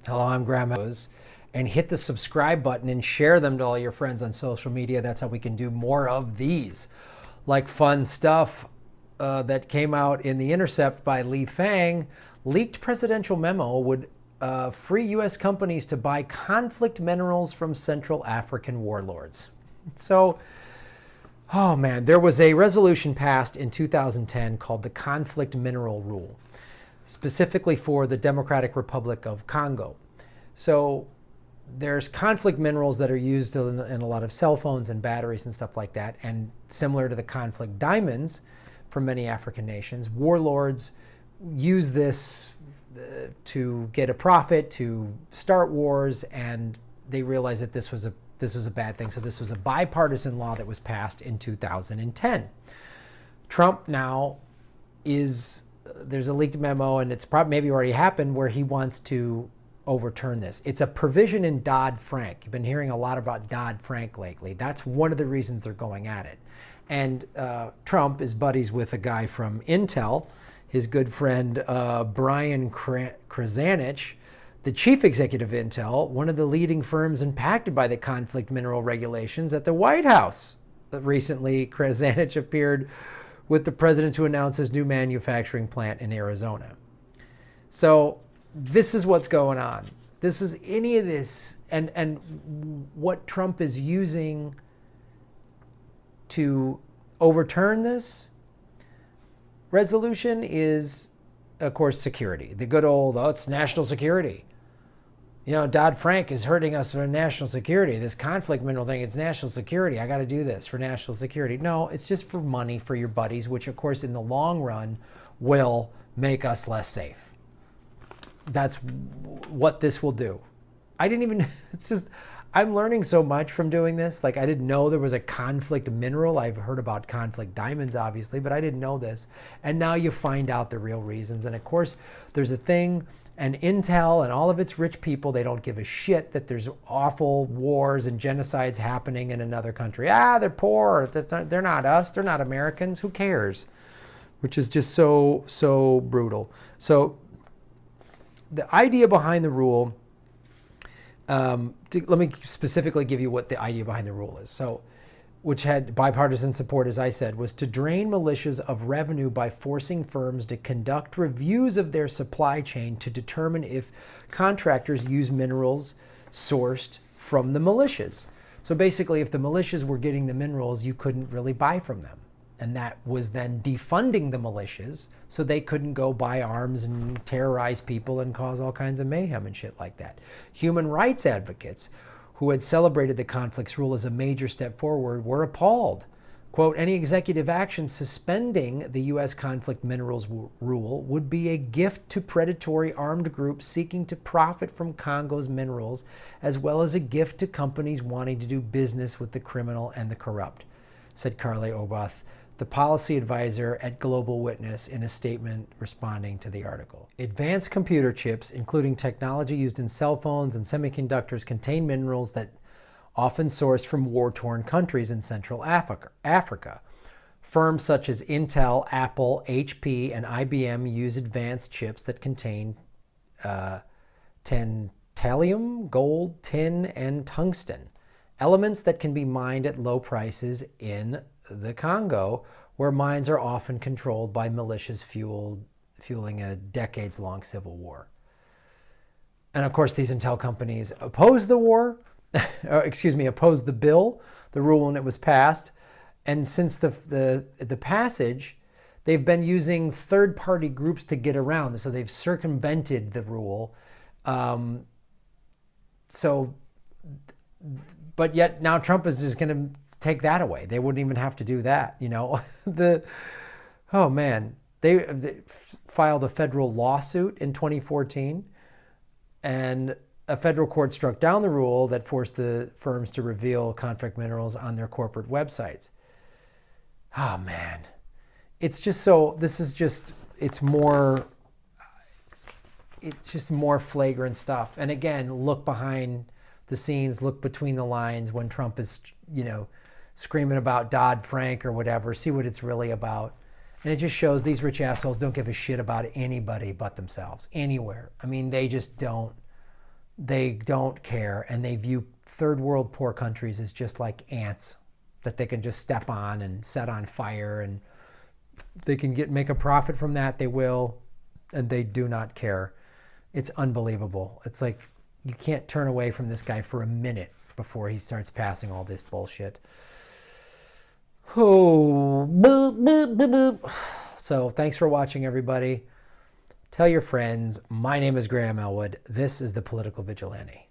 Hello, I'm Grandma. And hit the subscribe button and share them to all your friends on social media. That's how we can do more of these. Like fun stuff that came out in The Intercept by Li Fang. Leaked presidential memo would free U.S. companies to buy conflict minerals from Central African warlords. So, oh man, there was a resolution passed in 2010 called the Conflict Mineral Rule, specifically for the Democratic Republic of Congo. So there's conflict minerals that are used in a lot of cell phones and batteries and stuff like that. And similar to the conflict diamonds from many African nations, warlords use this to get a profit, to start wars, and they realized that this was a bad thing. So this was a bipartisan law that was passed in 2010. Trump now there's a leaked memo, and it's probably maybe already happened, where he wants to overturn this. It's a provision in Dodd-Frank. You've been hearing a lot about Dodd-Frank lately. That's one of the reasons they're going at it. And Trump is buddies with a guy from Intel, his good friend Brian Krzanich, the chief executive of Intel, one of the leading firms impacted by the conflict mineral regulations at the White House. Recently, Krzanich appeared with the president to announce his new manufacturing plant in Arizona. So this is what's going on. This is any of this, and what Trump is using to overturn this resolution is, of course, security. The good old, it's national security. You know, Dodd-Frank is hurting us for national security. This conflict mineral thing, it's national security. I got to do this for national security. No, it's just for money for your buddies, which, of course, in the long run will make us less safe. That's what this will do. I'm learning so much from doing this. Like, I didn't know there was a conflict mineral. I've heard about conflict diamonds, obviously, but I didn't know this. And now you find out the real reasons. And of course, there's a thing, and Intel and all of its rich people, they don't give a shit that there's awful wars and genocides happening in another country. They're poor. They're not us. They're not Americans. Who cares? Which is just so brutal. So the idea behind the rule, let me specifically give you what the idea behind the rule is. So, which had bipartisan support, as I said, was to drain militias of revenue by forcing firms to conduct reviews of their supply chain to determine if contractors use minerals sourced from the militias. So basically, if the militias were getting the minerals, you couldn't really buy from them. And that was then defunding the militias, so they couldn't go buy arms and terrorize people and cause all kinds of mayhem and shit like that. Human rights advocates who had celebrated the conflicts rule as a major step forward were appalled. Quote, any executive action suspending the U.S. conflict minerals rule would be a gift to predatory armed groups seeking to profit from Congo's minerals, as well as a gift to companies wanting to do business with the criminal and the corrupt, said Carly Obath, the policy advisor at Global Witness, in a statement responding to the article. Advanced computer chips, including technology used in cell phones and semiconductors, contain minerals that often source from war-torn countries in Central Africa. Firms such as Intel, Apple, HP, and IBM use advanced chips that contain tantalum, gold, tin, and tungsten, elements that can be mined at low prices in the Congo, where mines are often controlled by militias fueling a decades-long civil war. And of course, these intel companies opposed the war, opposed the bill, the rule when it was passed. And since the passage, they've been using third-party groups to get around this. So they've circumvented the rule. But yet now Trump is just going to take that away. They wouldn't even have to do that, you know. They filed a federal lawsuit in 2014, and a federal court struck down the rule that forced the firms to reveal conflict minerals on their corporate websites. Oh man, it's just it's just more flagrant stuff. And again, look behind the scenes, look between the lines when Trump is, screaming about Dodd-Frank or whatever, see what it's really about. And it just shows these rich assholes don't give a shit about anybody but themselves, anywhere. I mean, they just don't. They don't care, and they view third world poor countries as just like ants that they can just step on and set on fire, and they can make a profit from that. They will, and they do not care. It's unbelievable. It's like you can't turn away from this guy for a minute before he starts passing all this bullshit. Oh, boop, boop, boop, boop. So thanks for watching, everybody. Tell your friends. My name is Graham Elwood. This is the Political Vigilante.